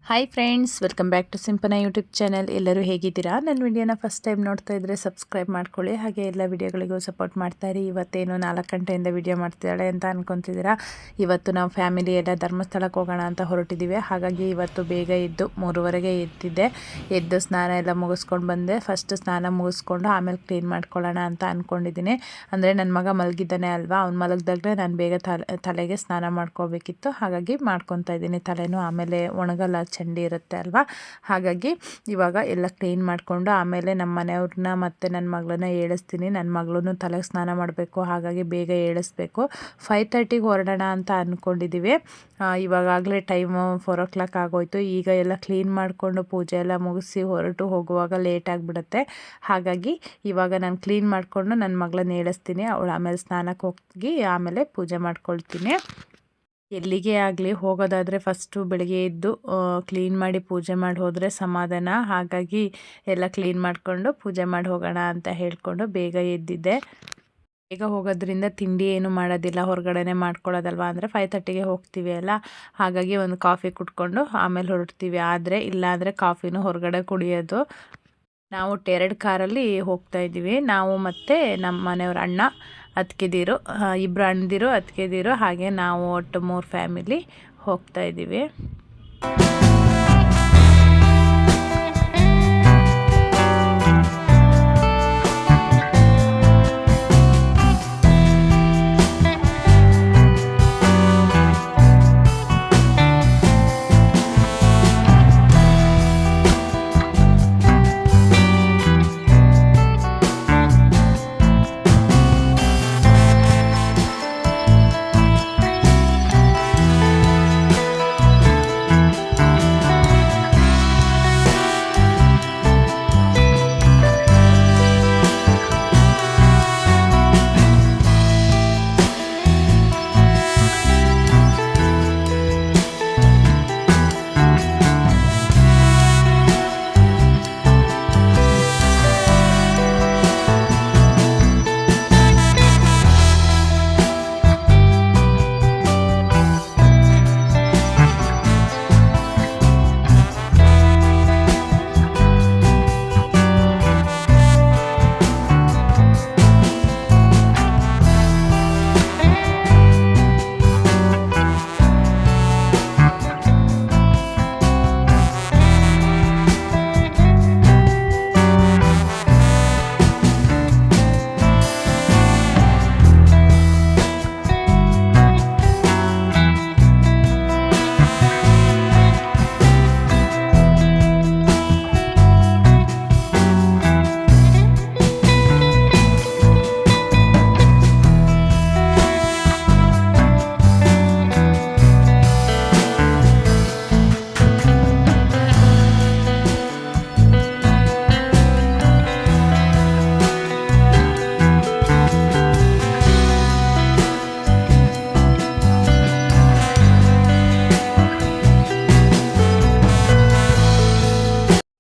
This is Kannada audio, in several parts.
Hi friends, welcome back to Simpana YouTube channel. ಎಲ್ಲರೂ ಹೇಗಿದ್ದೀರಾ? ನನ್ನ ವಿಡಿಯೋನ ಫಸ್ಟ್ ಟೈಮ್ ನೋಡ್ತಾ ಇದ್ದರೆ ಸಬ್ಸ್ಕ್ರೈಬ್ ಮಾಡ್ಕೊಳ್ಳಿ, ಹಾಗೆ ಎಲ್ಲ ವಿಡಿಯೋಗಳಿಗೂ ಸಪೋರ್ಟ್ ಮಾಡ್ತಾಯಿರಿ. ಇವತ್ತೇನು 4 ಗಂಟೆಯಿಂದ ವಿಡಿಯೋ ಮಾಡ್ತಿದ್ದಾಳೆ ಅಂತ ಅನ್ಕೊತಿದ್ದೀರಾ. ಇವತ್ತು ನಾವು ಫ್ಯಾಮಿಲಿ ಎಲ್ಲ ಧರ್ಮಸ್ಥಳಕ್ಕೆ ಹೋಗೋಣ ಅಂತ ಹೊರಟಿದ್ದೀವಿ. ಹಾಗಾಗಿ ಇವತ್ತು ಬೇಗ ಎದ್ದು 3:30ಗೆ ಎದ್ದು ಸ್ನಾನ ಎಲ್ಲ ಮುಗಿಸ್ಕೊಂಡು ಬಂದೆ. ಫಸ್ಟ್ ಸ್ನಾನ ಮುಗಿಸ್ಕೊಂಡು ಆಮೇಲೆ ಕ್ಲೀನ್ ಮಾಡ್ಕೊಳ್ಳೋಣ ಅಂತ ಅಂದ್ಕೊಂಡಿದ್ದೀನಿ. ಅಂದರೆ ನನ್ನ ಮಗ ಮಲಗಿದ್ದಾನೆ ಅಲ್ವಾ, ಅವ್ನು ಮಲಗಿದಾಗಲೇ ನಾನು ಬೇಗ ತಲೆಗೆ ಸ್ನಾನ ಮಾಡ್ಕೋಬೇಕಿತ್ತು. ಹಾಗಾಗಿ ಮಾಡ್ಕೊತಾ ಇದ್ದೀನಿ ತಲೆನೂ, ಆಮೇಲೆ ಒಣಗಲ್ಲ ಚಂಡಿ ಇರುತ್ತೆ ಅಲ್ವಾ. ಹಾಗಾಗಿ ಇವಾಗ ಎಲ್ಲ ಕ್ಲೀನ್ ಮಾಡಿಕೊಂಡು ಆಮೇಲೆ ನಮ್ಮ ಮನೆಯವ್ರನ್ನ ಮತ್ತು ನನ್ನ ಮಗಳನ್ನ ಏಳಿಸ್ತೀನಿ. ನನ್ನ ಮಗಳೂ ತಲೆಗೆ ಸ್ನಾನ ಮಾಡಬೇಕು, ಹಾಗಾಗಿ ಬೇಗ ಏಳಿಸ್ಬೇಕು. 5:30ಗೆ ಹೊರಡೋಣ ಅಂತ ಅಂದ್ಕೊಂಡಿದ್ದೀವಿ. ಇವಾಗಲೇ ಟೈಮು 4 o'clock ಆಗೋಯ್ತು. ಈಗ ಎಲ್ಲ ಕ್ಲೀನ್ ಮಾಡಿಕೊಂಡು ಪೂಜೆ ಎಲ್ಲ ಮುಗಿಸಿ ಹೊರಟು ಹೋಗುವಾಗ ಲೇಟ್ ಆಗಿಬಿಡುತ್ತೆ. ಹಾಗಾಗಿ ಇವಾಗ ನಾನು ಕ್ಲೀನ್ ಮಾಡಿಕೊಂಡು ನನ್ನ ಮಗಳನ್ನ ಏಳಿಸ್ತೀನಿ. ಅವಳು ಆಮೇಲೆ ಸ್ನಾನಕ್ಕೆ ಹೋಗಿ ಆಮೇಲೆ ಪೂಜೆ ಮಾಡ್ಕೊಳ್ತೀನಿ. ಎಲ್ಲಿಗೆ ಆಗಲಿ ಹೋಗೋದಾದರೆ ಫಸ್ಟು ಬೆಳಗ್ಗೆ ಎದ್ದು ಕ್ಲೀನ್ ಮಾಡಿ ಪೂಜೆ ಮಾಡಿ ಹೋದರೆ ಸಮಾಧಾನ. ಹಾಗಾಗಿ ಎಲ್ಲ ಕ್ಲೀನ್ ಮಾಡಿಕೊಂಡು ಪೂಜೆ ಮಾಡಿ ಹೋಗೋಣ ಅಂತ ಹೇಳಿಕೊಂಡು ಬೇಗ ಎದ್ದಿದ್ದೆ. ಬೇಗ ಹೋಗೋದ್ರಿಂದ ತಿಂಡಿ ಏನು ಮಾಡೋದಿಲ್ಲ, ಹೊರಗಡೆನೇ ಮಾಡ್ಕೊಳ್ಳೋದಲ್ವ. ಅಂದರೆ 5:30ಗೆ ಹೋಗ್ತೀವಿ ಅಲ್ಲ, ಹಾಗಾಗಿ ಒಂದು ಕಾಫಿ ಕುಟ್ಕೊಂಡು ಆಮೇಲೆ ಹೊರಡ್ತೀವಿ. ಆದರೆ ಇಲ್ಲಾಂದರೆ ಕಾಫಿನೂ ಹೊರಗಡೆ ಕುಡಿಯೋದು. ನಾವು 2 ಕಾರಲ್ಲಿ ಹೋಗ್ತಾ ಇದ್ದೀವಿ. ನಾವು ಮತ್ತು ನಮ್ಮ ಮನೆಯವ್ರ ಅಣ್ಣ, ಅತ್ತಿಗೆದಿರು, ಇಬ್ಬರು ಅಣ್ಣದಿರು, ಅತ್ತಿಗೆದಿರು, ಹಾಗೆ ನಾವು ಒಟ್ಟು 3 ಫ್ಯಾಮಿಲಿ ಹೋಗ್ತಾ ಇದ್ದೀವಿ.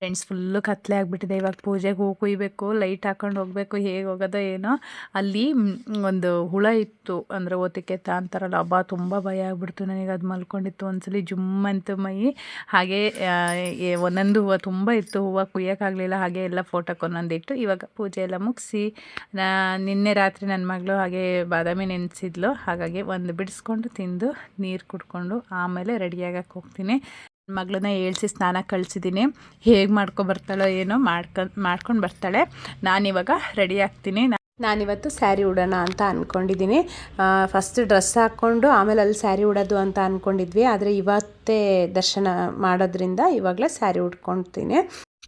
ಫ್ರೆಂಡ್ಸ್, ಫುಲ್ಲು ಕತ್ಲೆ ಆಗಿಬಿಟ್ಟಿದೆ. ಇವಾಗ ಪೂಜೆಗೆ ಹೂ ಕುಯ್ಬೇಕು, ಲೈಟ್ ಹಾಕೊಂಡು ಹೋಗಬೇಕು. ಹೇಗೆ ಹೋಗೋದೋ ಏನೋ. ಅಲ್ಲಿ ಒಂದು ಹುಳ ಇತ್ತು, ಅಂದರೆ ಓತಿಕೆತ್ತ ಅಂತಾರಲ್ಲ, ಹಬ್ಬ ತುಂಬ ಭಯ ಆಗಿಬಿಡ್ತು ನನಗೆ. ಅದು ಮಲ್ಕೊಂಡಿತ್ತು ಒಂದ್ಸಲಿ ಜುಮ್ಮಂತು ಮೈ. ಹಾಗೆ ಒಂದೊಂದು ಹೂವು ತುಂಬ ಇತ್ತು, ಹೂವು ಕುಯ್ಯೋಕ್ಕಾಗಲಿಲ್ಲ. ಹಾಗೆ ಎಲ್ಲ ಫೋಟೋಕ್ಕೆ ಒಂದೊಂದಿಟ್ಟು ಇವಾಗ ಪೂಜೆ ಎಲ್ಲ ಮುಗಿಸಿ ನಿನ್ನೆ ರಾತ್ರಿ ನನ್ನ ಮಗಳು ಹಾಗೆ ಬಾದಾಮಿ ನೆನೆಸಿದ್ಲು. ಹಾಗಾಗಿ ಒಂದು ಬಿಡಿಸ್ಕೊಂಡು ತಿಂದು ನೀರು ಕುಡ್ಕೊಂಡು ಆಮೇಲೆ ರೆಡಿಯಾಗಕ್ಕೆ ಹೋಗ್ತೀನಿ. ಮಗಳನ್ನ ಏಳಿಸಿ ಸ್ನಾನ ಕಳಿಸಿದ್ದೀನಿ. ಹೇಗೆ ಮಾಡ್ಕೊಬರ್ತಾಳೋ ಏನೋ ಮಾಡ್ಕೊಂಡು ಬರ್ತಾಳೆ. ನಾನಿವಾಗ ರೆಡಿ ಆಗ್ತೀನಿ. ನಾನಿವತ್ತು ಸ್ಯಾರಿ ಉಡೋಣ ಅಂತ ಅಂದ್ಕೊಂಡಿದ್ದೀನಿ. ಫಸ್ಟ್ ಡ್ರೆಸ್ ಹಾಕ್ಕೊಂಡು ಆಮೇಲೆ ಅಲ್ಲಿ ಸ್ಯಾರಿ ಉಡೋದು ಅಂತ ಅಂದ್ಕೊಂಡಿದ್ವಿ. ಆದರೆ ಇವತ್ತೇ ದರ್ಶನ ಮಾಡೋದ್ರಿಂದ ಇವಾಗಲೇ ಸ್ಯಾರಿ ಉಟ್ಕೊಳ್ತೀನಿ.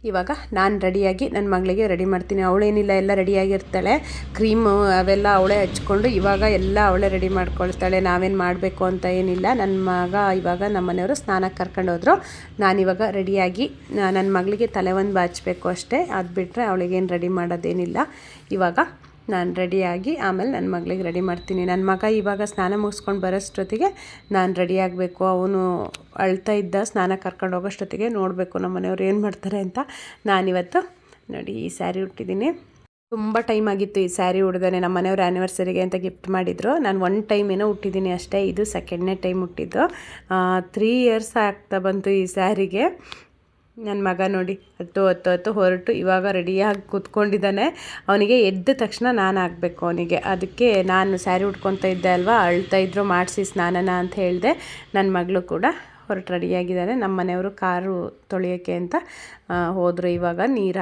ಇವಾಗ ನಾನು ರೆಡಿಯಾಗಿ ನನ್ನ ಮಗಳಿಗೆ ರೆಡಿ ಮಾಡ್ತೀನಿ. ಅವಳೇನಿಲ್ಲ, ಎಲ್ಲ ರೆಡಿಯಾಗಿರ್ತಾಳೆ. ಕ್ರೀಮು ಅವೆಲ್ಲ ಅವಳೇ ಹಚ್ಕೊಂಡು ಇವಾಗ ಎಲ್ಲ ಅವಳೇ ರೆಡಿ ಮಾಡ್ಕೊಳ್ತಾಳೆ. ನಾವೇನು ಮಾಡಬೇಕು ಅಂತ ಏನಿಲ್ಲ. ನನ್ನ ಮಗ ಇವಾಗ ನಮ್ಮ ಮನೆಯವರು ಸ್ನಾನಕ್ಕೆ ಕರ್ಕೊಂಡು ಹೋದರು. ನಾನಿವಾಗ ರೆಡಿಯಾಗಿ ನನ್ನ ಮಗಳಿಗೆ ತಲೆ ಒಂದು ಬಾಚಬೇಕು ಅಷ್ಟೇ. ಅದು ಬಿಟ್ಟರೆ ಅವಳಿಗೇನು ರೆಡಿ ಮಾಡೋದೇನಿಲ್ಲ. ಇವಾಗ ನಾನು ರೆಡಿಯಾಗಿ ಆಮೇಲೆ ನನ್ನ ಮಗಳಿಗೆ ರೆಡಿ ಮಾಡ್ತೀನಿ. ನನ್ನ ಮಗ ಇವಾಗ ಸ್ನಾನ ಮುಗಿಸ್ಕೊಂಡು ಬರೋಷ್ಟೊತ್ತಿಗೆ ನಾನು ರೆಡಿ ಆಗಬೇಕು. ಅವನು ಅಳ್ತಾ ಇದ್ದ, ಸ್ನಾನ ಕರ್ಕೊಂಡು ಹೋಗೋಷ್ಟೊತ್ತಿಗೆ ನೋಡಬೇಕು ನಮ್ಮ ಮನೆಯವ್ರು ಏನು ಮಾಡ್ತಾರೆ ಅಂತ. ನಾನಿವತ್ತು ನೋಡಿ ಈ ಸ್ಯಾರಿ ಉಟ್ಟಿದ್ದೀನಿ. ತುಂಬ ಟೈಮ್ ಆಗಿತ್ತು ಈ ಸ್ಯಾರಿ ಉಡ್ದಾನೆ. ನಮ್ಮ ಮನೆಯವ್ರ ಆ್ಯನಿವರ್ಸರಿಗೆ ಅಂತ ಗಿಫ್ಟ್ ಮಾಡಿದ್ರು. ನಾನು 1 ಟೈಮ್ ಏನೋ ಹುಟ್ಟಿದ್ದೀನಿ ಅಷ್ಟೇ. ಇದು 2ನೇ ಟೈಮ್ ಹುಟ್ಟಿದ್ದು. 3 ಇಯರ್ಸ್ ಆಗ್ತಾ ಬಂತು ಈ ಸ್ಯಾರಿಗೆ. ನನ್ನ ಮಗ ನೋಡಿ ಹತ್ತು ಹೊರಟು ಇವಾಗ ರೆಡಿಯಾಗಿ ಕೂತ್ಕೊಂಡಿದ್ದಾನೆ. ಅವನಿಗೆ ಎದ್ದ ತಕ್ಷಣ ನಾನು ಆಗಬೇಕು ಅವನಿಗೆ. ಅದಕ್ಕೆ ನಾನು ಸ್ಯಾರಿ ಉಟ್ಕೊತಾ ಇದ್ದೆ ಅಲ್ವಾ, ಅಳ್ತಾ ಇದ್ರು ಮಾಡಿಸಿ ಸ್ನಾನನ ಅಂತ ಹೇಳಿದೆ. ನನ್ನ ಮಗಳು ಕೂಡ ಹೊರಟು ರೆಡಿಯಾಗಿದ್ದಾನೆ. ನಮ್ಮ ಮನೆಯವರು ಕಾರು ತೊಳೆಯೋಕ್ಕೆ ಅಂತ ಹೋದರು. ಇವಾಗ ನೀರು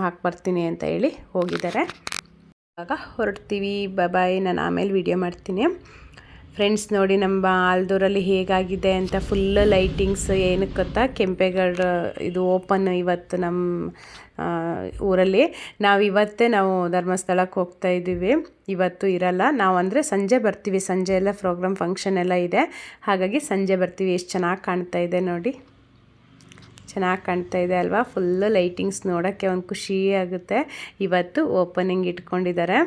ಹಾಕಿ ಬರ್ತೀನಿ ಅಂತ ಹೇಳಿ ಹೋಗಿದ್ದಾರೆ. ಇವಾಗ ಹೊರಡ್ತೀವಿ. ಬಾಯ್. ನಾನು ಆಮೇಲೆ ವಿಡಿಯೋ ಮಾಡ್ತೀನಿ. ಫ್ರೆಂಡ್ಸ್ ನೋಡಿ ನಮ್ಮ ಆಲ್ದೂರಲ್ಲಿ ಹೇಗಾಗಿದೆ ಅಂತ. Full lightings. ಏನಕ್ಕೆ ಗೊತ್ತಾ, ಕೆಂಪೇಗೌಡ ಇದು ಓಪನ್ ಇವತ್ತು ನಮ್ಮ ಊರಲ್ಲಿ. ನಾವು ಧರ್ಮಸ್ಥಳಕ್ಕೆ ಹೋಗ್ತಾ ಇದ್ದೀವಿ. ಇವತ್ತು ಇರಲ್ಲ ನಾವು, ಅಂದರೆ ಸಂಜೆ ಬರ್ತೀವಿ. ಸಂಜೆ ಎಲ್ಲ ಪ್ರೋಗ್ರಾಮ್ ಫಂಕ್ಷನ್ ಎಲ್ಲ ಇದೆ, ಹಾಗಾಗಿ ಸಂಜೆ ಬರ್ತೀವಿ. ಎಷ್ಟು ಚೆನ್ನಾಗಿ ಕಾಣ್ತಾ ಇದೆ ನೋಡಿ, ಚೆನ್ನಾಗಿ ಕಾಣ್ತಾ ಇದೆ ಅಲ್ವಾ. ಫುಲ್ಲು ಲೈಟಿಂಗ್ಸ್ ನೋಡೋಕ್ಕೆ ಒಂದು ಖುಷಿ ಆಗುತ್ತೆ. ಇವತ್ತು ಓಪನಿಂಗ್ ಇಟ್ಕೊಂಡಿದ್ದಾರೆ.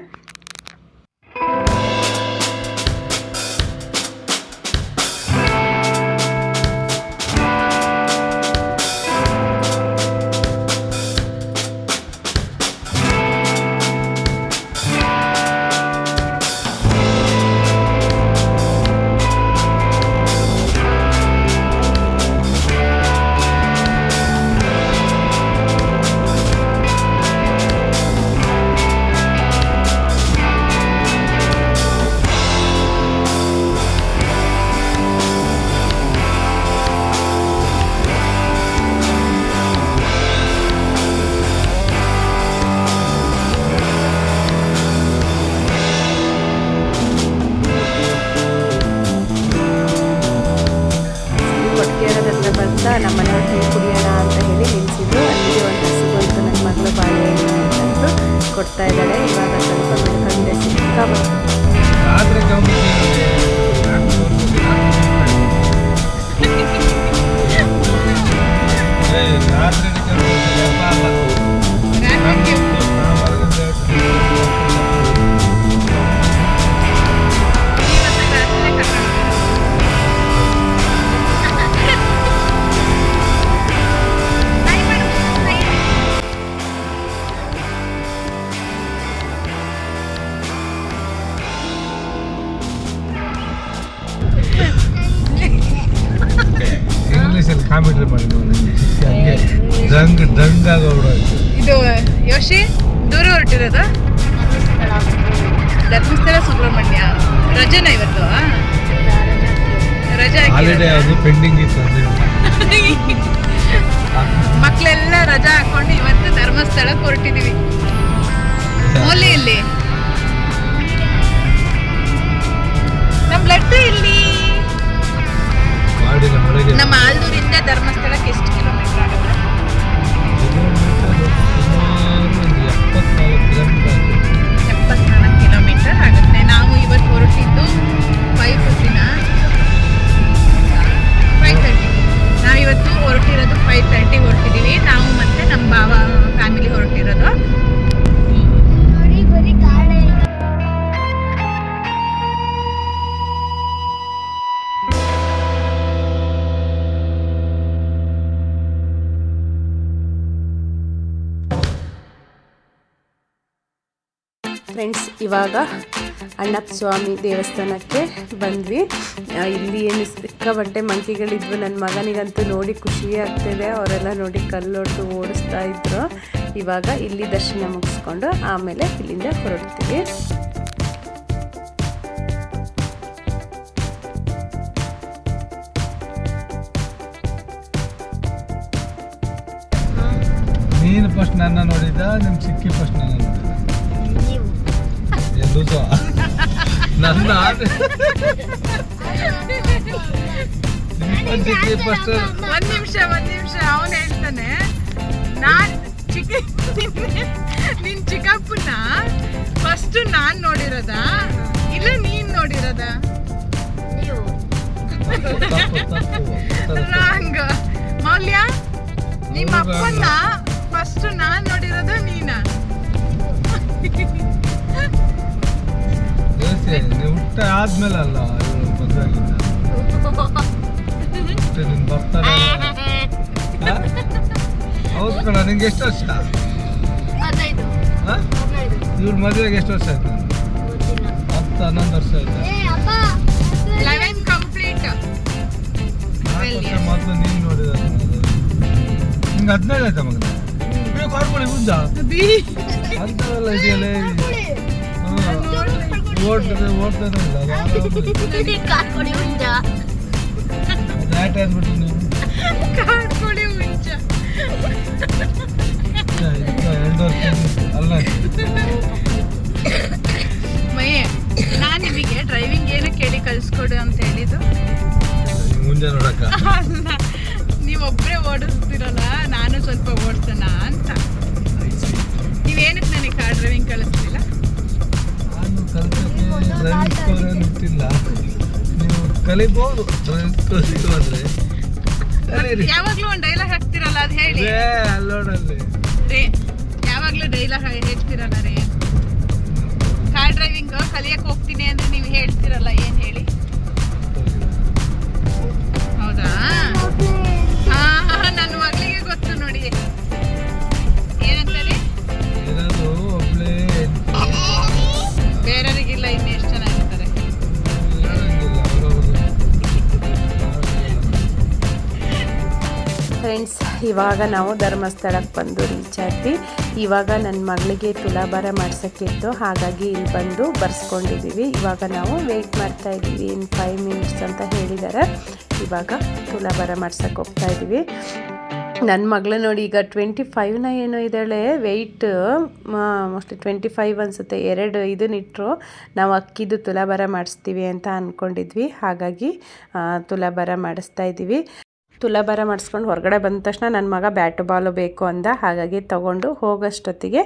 ನಮ್ಮ ಮನೆಯವ್ರು ಟೀ ಕುಡಿಯೋಣ ಅಂತ ಹೇಳಿ ನಿಲ್ಲಿಸಿದ್ರು. ಅಲ್ಲಿ ಒಂದು ಹಸುಗಂತು ನನ್ನ ಮಗಳು ಬಾಳೆಹಣ್ಣು ಅಂತಂದು ಕೊಡ್ತಾ ಇದ್ದಾಳೆ. ಇವಾಗ ಸ್ವಲ್ಪ ಬೆಳ್ಕೊಂಡೆ ಕಾಮಿಡಿ ಮಾಡಿ ಇದು ಯೋಶಿ ದೂರ ಹೊರಟಿರೋದು ಧರ್ಮಸ್ಥಳ ಸುಬ್ರಹ್ಮಣ್ಯ. ರಜೆನ ಇವತ್ತು? ರಜೆ ಪೆಂಡಿಂಗ್ ಇತ್ತು. ಮಕ್ಕಳೆಲ್ಲ ರಜಾ ಹಾಕೊಂಡು ಇವತ್ತು ಧರ್ಮಸ್ಥಳಕ್ಕೆ ಹೊರಟಿದೀವಿ. ಮೌಲ್ಯ ಇಲ್ಲಿ ನಮ್ ಲಡ್ಡು ಇಲ್ಲಿ. ನಮ್ಮ ಆಲ್ದೂರಿಂದ ಧರ್ಮಸ್ಥಳಕ್ಕೆ ಎಷ್ಟು ಕಿಲೋಮೀಟರ್ ಆಗುತ್ತೆ? 74 ಕಿಲೋಮೀಟರ್ ಆಗುತ್ತೆ. ನಾವು ಇವತ್ತು ಹೊರಟಿದ್ದು 5:30. ನಾವು ಇವತ್ತು ಹೊರಟಿರೋದು 5:30 ಹೊರಟಿದ್ದೀವಿ. ನಾವು ಮತ್ತೆ ನಮ್ಮ ಭಾವ ಫ್ಯಾಮಿಲಿ ಹೊರಟಿರೋದು. ಫ್ರೆಂಡ್ಸ್, ಇವಾಗ ಅಣ್ಣಪ್ಪ ಸ್ವಾಮಿ ದೇವಸ್ಥಾನಕ್ಕೆ ಬಂದ್ವಿ. ಇಲ್ಲಿ ಏನು ಸಿಕ್ಕಾಪಟ್ಟೆ ಮಂಕಿಗಳಿದ್ವು. ನನ್ನ ಮಗನಿಗಂತೂ ನೋಡಿ ಖುಷಿ ಆಗ್ತಿದೆ. ಅವರೆಲ್ಲ ನೋಡಿ ಕಲ್ಲೊಡ್ದು ಓಡಿಸ್ತಾ ಇದ್ರು. ಇವಾಗ ಇಲ್ಲಿ ದರ್ಶನ ಮುಗಿಸ್ಕೊಂಡು ಆಮೇಲೆ ಇಲ್ಲಿಂದ ಹೊರಡ್ತೀವಿ. ನೀನು ಫಸ್ಟ್ ನನ್ನ ನೋಡಿದ, ನಿಮ್ಮ ಚಿಕ್ಕಿ ಫಸ್ಟ್ ನನ್ನ ನೋಡಿದ. ನನ್ನ ಒಂದ್ ನಿಮಿಷ ಅವನು ಹೇಳ್ತಾನೆ, ನಾನ್ ನಿನ್ ಚಿಕ್ಕಪ್ಪನ ಫಸ್ಟ್ ನಾನ್ ನೋಡಿರೋದ ಇಲ್ಲ ನೀನ್ ನೋಡಿರೋದ? ರಾಂಗ್. ಮೌಲ್ಯ, ನಿಮ್ಮ ಅಪ್ಪನ ಫಸ್ಟ್ ನಾನ್ ನೋಡಿರೋದ ನೀನ? ಹುಟ್ಟ ಆದ್ಮೇಲೆ ಅಲ್ಲ ಮದುವೆಗಿಂತ ಬರ್ತಾರೆ. ಹೌದು ಕಣ. ನಿಂಗೆ ಎಷ್ಟು ವರ್ಷ? 15. ಇವ್ರ ಮದುವೆಗೆ ಎಷ್ಟು ವರ್ಷ ಆಯ್ತು? 10-11 ವರ್ಷ ಆಯ್ತು. 11 ಕಂಪ್ಲೀಟ್. 4 ವರ್ಷ ಮೊದಲು ನೀನು ನೋಡಿದ ನಿಂಗೆ 15 ಆಯ್ತಾ ಮಗನ? ಕಾರ್ಕೊಳ್ಳಿ ಮುಂಜ ಅಂಥವೆಲ್ಲ ಇದೆಯಲ್ಲ. ಓಡ್ತಾನೆ ಇಲ್ಲ ಲ್ಯಾಟ್ ಆಗ್ಬಿಟ್ಟು ನೀವು 2 ವರ್ಷ ಅಲ್ಲ. ಮಯ್ಯ ನಾನು ನಿಮಗೆ ಡ್ರೈವಿಂಗ್ ಏನೋ ಕೇಳಿ ಕಳಿಸ್ಕೊಡು ಅಂತ ಹೇಳಿದ್ದು ಮುಂಜೆ ನೋಡಕ್ಕ. ನೀವೊಬ್ಬರೇ ಓಡಿಸ್ತಿರಲ್ಲ, ನಾನು ಸ್ವಲ್ಪ ಓಡಿಸೋಣ ಅಂತ. ನೀವೇನಕ್ಕೆ ನನಗೆ ಕಾರ್ ಡ್ರೈವಿಂಗ್ ಕಳಿಸ್ತಿಲ್ಲ? ನಾನು ಕಲಿಸೋಕ್ಕೆ ಡ್ರೈವಿಂಗ್ ಸ್ಕೂಲ್ ಗೊತ್ತಿಲ್ಲ. ನೀವು ಕಲಿಬೋದು ಡ್ರೈವಿಂಗ್ ಸ್ಕೂಲ್ ಹೋದ್ರೆ. ಯಾವಾಗಲೂ ಒಂದು ಡೈಲಾಗ್ ಹಾಕ್ತಿರಲ್ಲ, ಅದು ಹೇಳಿ. ಅಲ್ಲೋಡಲ್ಲಿ ರೇ ಯಾವಾಗಲೂ ಡೈಲಾಗ್ ಹೇಳ್ತಿರಲ್ಲ ರೇ. ಕಾರ್ ಡ್ರೈವಿಂಗ್ ಕಲಿಯಕ್ಕೆ ಹೋಗ್ತೀನಿ ಅಂದ್ರೆ ನೀವು ಹೇಳ್ತಿರಲ್ಲ, ಏನು ಹೇಳಿ? ಹೌದಾ? ನನ್ನ ಮಗಳಿಗೆ ಗೊತ್ತು ನೋಡಿ. ಏನಂತಾರೆ? ಒಬ್ಳೆ ಬೇರೆಯವರಿಗಿಲ್ಲ, ಇನ್ನು ಎಷ್ಟು ಜನ ಇರ್ತಾರೆ? ಫ್ರೆಂಡ್ಸ್, ಇವಾಗ ನಾವು ಧರ್ಮಸ್ಥಳಕ್ಕೆ ಬಂದು ರೀಚ್ ಆದ್ವಿ. ಇವಾಗ ನನ್ನ ಮಗಳಿಗೆ ತುಲಾಭಾರ ಮಾಡ್ಸೋಕ್ಕಿತ್ತು, ಹಾಗಾಗಿ ಇಲ್ಲಿ ಬಂದು ಬರ್ಸ್ಕೊಂಡಿದ್ದೀವಿ. ಇವಾಗ ನಾವು ವೆಯ್ಟ್ ಮಾಡ್ತಾ ಇದ್ದೀವಿ. ಇನ್ನು 5 ಮಿನಿಟ್ಸ್ ಅಂತ ಹೇಳಿದ್ದಾರೆ. ಇವಾಗ ತುಲಾಭಾರ ಮಾಡ್ಸೋಕ್ಕೆ ಹೋಗ್ತಾ ಇದ್ದೀವಿ. ನನ್ನ ಮಗಳು ನೋಡಿ ಈಗ 25ನ ಏನೋ ಇದ್ದಾಳೆ ವೆಯ್ಟ್. ಮೋಸ್ಟ್ಲಿ 25 ಅನಿಸುತ್ತೆ. 2 ಇದನ್ನಿಟ್ಟರು ನಾವು ಅಕ್ಕಿದು ತುಲಾಭಾರ ಮಾಡಿಸ್ತೀವಿ ಅಂತ ಅಂದ್ಕೊಂಡಿದ್ವಿ. ಹಾಗಾಗಿ ತುಲಾಭಾರ ಮಾಡಿಸ್ತಾ ಇದ್ದೀವಿ. ತುಲಾಭಾರ ಮಾಡಿಸ್ಕೊಂಡು ಹೊರಗಡೆ ಬಂದ ತಕ್ಷಣ ನನ್ನ ಮಗ ಬ್ಯಾಟು ಬಾಲು ಬೇಕು ಅಂದ. ಹಾಗಾಗಿ ತೊಗೊಂಡು ಹೋಗೋಷ್ಟೊತ್ತಿಗೆ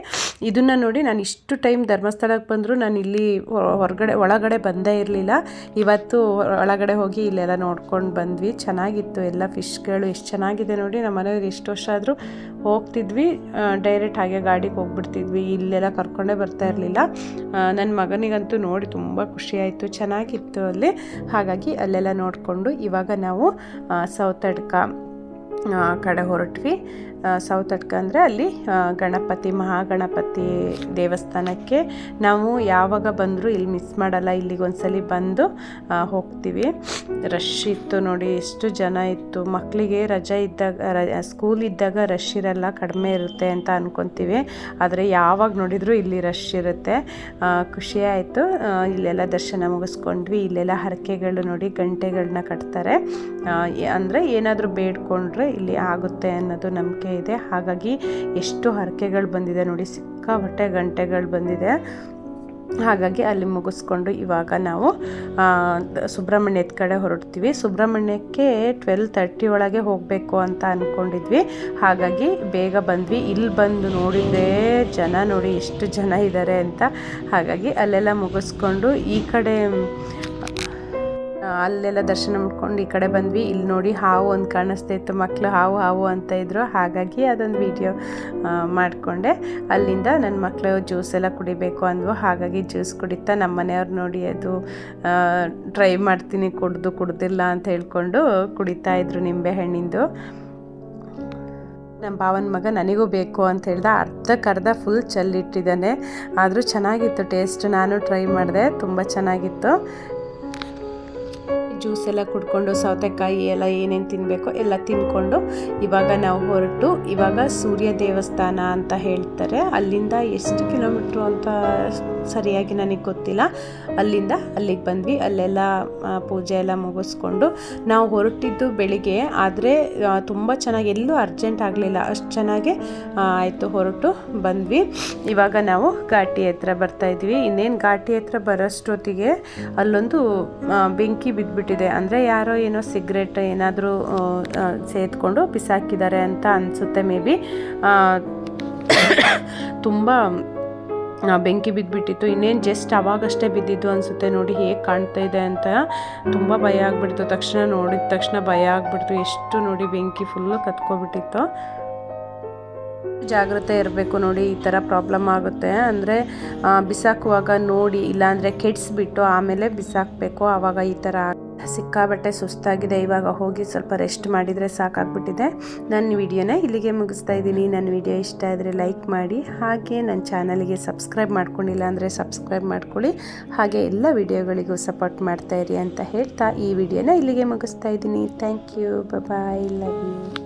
ಇದನ್ನು ನೋಡಿ, ನಾನು ಇಷ್ಟು ಟೈಮ್ ಧರ್ಮಸ್ಥಳಕ್ಕೆ ಬಂದರೂ ನಾನು ಇಲ್ಲಿ ಒಳಗಡೆ ಬಂದೇ ಇರಲಿಲ್ಲ. ಇವತ್ತು ಒಳಗಡೆ ಹೋಗಿ ಇಲ್ಲೆಲ್ಲ ನೋಡ್ಕೊಂಡು ಬಂದ್ವಿ. ಚೆನ್ನಾಗಿತ್ತು ಎಲ್ಲ ಫಿಶ್ಗಳು. ಎಷ್ಟು ಚೆನ್ನಾಗಿದೆ ನೋಡಿ. ನಮ್ಮ ಮನೆಯವ್ರು ಎಷ್ಟು ವರ್ಷ ಆದರೂ ಹೋಗ್ತಿದ್ವಿ, ಡೈರೆಕ್ಟ್ ಹಾಗೆ ಗಾಡಿಗೆ ಹೋಗ್ಬಿಡ್ತಿದ್ವಿ. ಇಲ್ಲೆಲ್ಲ ಕರ್ಕೊಂಡೇ ಬರ್ತಾ ಇರಲಿಲ್ಲ. ನನ್ನ ಮಗನಿಗಂತೂ ನೋಡಿ ತುಂಬ ಖುಷಿಯಾಯಿತು, ಚೆನ್ನಾಗಿತ್ತು ಅಲ್ಲಿ. ಹಾಗಾಗಿ ಅಲ್ಲೆಲ್ಲ ನೋಡಿಕೊಂಡು ಇವಾಗ ನಾವು ಸೌತಡ್ಕ ಕಡೆ ಹೊರಟ್ವಿ. ಸೌತಡ್ಕ ಅಂದರೆ ಅಲ್ಲಿ ಗಣಪತಿ, ಮಹಾಗಣಪತಿ ದೇವಸ್ಥಾನಕ್ಕೆ ನಾವು ಯಾವಾಗ ಬಂದರೂ ಇಲ್ಲಿ ಮಿಸ್ ಮಾಡಲ್ಲ. ಇಲ್ಲಿಗೊಂದ್ಸಲಿ ಬಂದು ಹೋಗ್ತೀವಿ. ರಶ್ ಇತ್ತು ನೋಡಿ, ಎಷ್ಟು ಜನ ಇತ್ತು. ಮಕ್ಕಳಿಗೆ ರಜೆ ಇದ್ದಾಗ, ಸ್ಕೂಲ್ ಇದ್ದಾಗ ರಶ್ ಇರಲ್ಲ, ಕಡಿಮೆ ಇರುತ್ತೆ ಅಂತ ಅಂದ್ಕೊತೀವಿ. ಆದರೆ ಯಾವಾಗ ನೋಡಿದರೂ ಇಲ್ಲಿ ರಶ್ ಇರುತ್ತೆ. ಖುಷಿಯಾಯಿತು. ಇಲ್ಲೆಲ್ಲ ದರ್ಶನ ಮುಗಿಸ್ಕೊಂಡ್ವಿ. ಇಲ್ಲೆಲ್ಲ ಹರಕೆಗಳು ನೋಡಿ, ಗಂಟೆಗಳನ್ನ ಕಟ್ತಾರೆ. ಅಂದರೆ ಏನಾದರೂ ಬೇಡ್ಕೊಂಡ್ರೆ ಇಲ್ಲಿ ಆಗುತ್ತೆ ಅನ್ನೋದು ನಂಬಿಕೆ ಇದೆ. ಹಾಗಾಗಿ ಎಷ್ಟು ಹರಕೆಗಳು ಬಂದಿದೆ ನೋಡಿ, ಸಿಕ್ಕಾಪಟ್ಟೆ ಗಂಟೆಗಳು ಬಂದಿದೆ. ಹಾಗಾಗಿ ಅಲ್ಲಿ ಮುಗಿಸ್ಕೊಂಡು ಇವಾಗ ನಾವು ಸುಬ್ರಹ್ಮಣ್ಯದ ಕಡೆ ಹೊರಡ್ತೀವಿ. ಸುಬ್ರಹ್ಮಣ್ಯಕ್ಕೆ 12:30 ಒಳಗೆ ಹೋಗಬೇಕು ಅಂತ ಅಂದ್ಕೊಂಡಿದ್ವಿ. ಹಾಗಾಗಿ ಬೇಗ ಬಂದ್ವಿ. ಇಲ್ಲಿ ಬಂದು ನೋಡಿದರೆ ಜನ ನೋಡಿ ಎಷ್ಟು ಜನ ಇದ್ದಾರೆ ಅಂತ. ಹಾಗಾಗಿ ಅಲ್ಲೆಲ್ಲ ಮುಗಿಸ್ಕೊಂಡು ಈ ಕಡೆ ಅಲ್ಲೆಲ್ಲ ದರ್ಶನ ಮಾಡ್ಕೊಂಡು ಈ ಕಡೆ ಬಂದ್ವಿ. ಇಲ್ಲಿ ನೋಡಿ ಹಾವು ಒಂದು ಕಾಣಿಸ್ತಾ ಇತ್ತು. ಮಕ್ಕಳು ಹಾವು ಹಾವು ಅಂತ ಇದ್ರು. ಹಾಗಾಗಿ ಅದೊಂದು ವಿಡಿಯೋ ಮಾಡಿಕೊಂಡೆ. ಅಲ್ಲಿಂದ ನನ್ನ ಮಕ್ಕಳು ಜ್ಯೂಸ್ ಎಲ್ಲ ಕುಡಿಬೇಕು ಅಂದ್ವು. ಹಾಗಾಗಿ ಜ್ಯೂಸ್ ಕುಡಿತಾ ನಮ್ಮ ಮನೆಯವ್ರು ನೋಡಿ ಅದು ಟ್ರೈ ಮಾಡ್ತೀನಿ, ಕುಡ್ದಿಲ್ಲ ಅಂತ ಹೇಳ್ಕೊಂಡು ಕುಡಿತಾ ಇದ್ರು ನಿಂಬೆ ಹಣ್ಣಿಂದು. ನಮ್ಮ ಭಾವನ ಮಗ ನನಗೂ ಬೇಕು ಅಂತ ಹೇಳ್ದ. ಅರ್ಧಕ್ಕರ್ಧ ಫುಲ್ ಚೆಲ್ಲಿಟ್ಟಿದ್ದಾನೆ. ಆದರೂ ಚೆನ್ನಾಗಿತ್ತು ಟೇಸ್ಟ್. ನಾನು ಟ್ರೈ ಮಾಡಿದೆ, ತುಂಬ ಚೆನ್ನಾಗಿತ್ತು. ಜ್ಯೂಸ್ ಎಲ್ಲ ಕುಡ್ಕೊಂಡು ಸೌತೆಕಾಯಿ ಎಲ್ಲ ಏನೇನು ತಿನ್ನಬೇಕೋ ಎಲ್ಲ ತಿನ್ಕೊಂಡು ಇವಾಗ ನಾವು ಹೊರಟು, ಇವಾಗ ಸೂರ್ಯ ದೇವಸ್ಥಾನ ಅಂತ ಹೇಳ್ತಾರೆ. ಅಲ್ಲಿಂದ ಎಷ್ಟು ಕಿಲೋಮೀಟ್ರು ಅಂತ ಸರಿಯಾಗಿ ನನಗೆ ಗೊತ್ತಿಲ್ಲ. ಅಲ್ಲಿಂದ ಅಲ್ಲಿಗೆ ಬಂದ್ವಿ. ಅಲ್ಲೆಲ್ಲ ಪೂಜೆ ಎಲ್ಲ ಮುಗಿಸ್ಕೊಂಡು ನಾವು ಹೊರಟಿದ್ದು ಬೆಳಿಗ್ಗೆ. ಆದರೆ ತುಂಬ ಚೆನ್ನಾಗಿ, ಎಲ್ಲೂ ಅರ್ಜೆಂಟ್ ಆಗಲಿಲ್ಲ, ಅಷ್ಟು ಚೆನ್ನಾಗಿ ಆಯಿತು. ಹೊರಟು ಬಂದ್ವಿ. ಇವಾಗ ನಾವು ಘಾಟಿ ಹತ್ರ ಬರ್ತಾಯಿದ್ವಿ. ಇನ್ನೇನು ಘಾಟಿ ಹತ್ರ ಬರೋಷ್ಟೊತ್ತಿಗೆ ಅಲ್ಲೊಂದು ಬೆಂಕಿ ಬಿದ್ದುಬಿಟ್ಟಿದೆ. ಅಂದರೆ ಯಾರೋ ಏನೋ ಸಿಗ್ರೆಟ್ ಏನಾದರೂ ಸೇದ್ಕೊಂಡು ಬಿಸಾಕಿದ್ದಾರೆ ಅಂತ ಅನಿಸುತ್ತೆ. ಮೇ ಬಿ ತುಂಬ ಬೆಂಕಿ ಬಿದ್ದುಬಿಟ್ಟಿತ್ತು. ಇನ್ನೇನು ಜಸ್ಟ್ ಅವಾಗಷ್ಟೇ ಬಿದ್ದಿದ್ದು ಅನಿಸುತ್ತೆ. ನೋಡಿ ಹೇಗೆ ಕಾಣ್ತಾ ಇದೆ ಅಂತ. ತುಂಬ ಭಯ ಆಗಿಬಿಡ್ತು. ನೋಡಿದ ತಕ್ಷಣ ಭಯ ಆಗಿಬಿಡ್ತು. ಎಷ್ಟು ನೋಡಿ ಬೆಂಕಿ ಫುಲ್ಲು ಕತ್ಕೊಬಿಟ್ಟಿತ್ತು. ಜಾಗ್ರತೆ ಇರಬೇಕು ನೋಡಿ. ಈ ಥರ ಪ್ರಾಬ್ಲಮ್ ಆಗುತ್ತೆ ಅಂದರೆ ಬಿಸಾಕುವಾಗ ನೋಡಿ, ಇಲ್ಲಾಂದರೆ ಕೆಡಿಸ್ಬಿಟ್ಟು ಆಮೇಲೆ ಬಿಸಾಕಬೇಕು. ಆವಾಗ ಈ ಥರ ಸಿಕ್ಕಾಬಟ್ಟೆ ಸುಸ್ತಾಗಿದೆ. ಇವಾಗ ಹೋಗಿ ಸ್ವಲ್ಪ ರೆಸ್ಟ್ ಮಾಡಿದರೆ ಸಾಕಾಗ್ಬಿಟ್ಟಿದೆ. ನನ್ನ ವಿಡಿಯೋನ ಇಲ್ಲಿಗೆ ಮುಗಿಸ್ತಾ ಇದ್ದೀನಿ. ನನ್ನ ವಿಡಿಯೋ ಇಷ್ಟ ಆದರೆ ಲೈಕ್ ಮಾಡಿ, ಹಾಗೆ ನನ್ನ ಚಾನಲ್ಗೆ ಸಬ್ಸ್ಕ್ರೈಬ್ ಮಾಡ್ಕೊಂಡಿಲ್ಲ ಅಂದರೆ ಸಬ್ಸ್ಕ್ರೈಬ್ ಮಾಡ್ಕೊಳ್ಳಿ. ಹಾಗೆ ಎಲ್ಲ ವಿಡಿಯೋಗಳಿಗೂ ಸಪೋರ್ಟ್ ಮಾಡ್ತಾಯಿರಿ ಅಂತ ಹೇಳ್ತಾ ಈ ವಿಡಿಯೋನ ಇಲ್ಲಿಗೆ ಮುಗಿಸ್ತಾ ಇದ್ದೀನಿ. Thank you, bye, love you.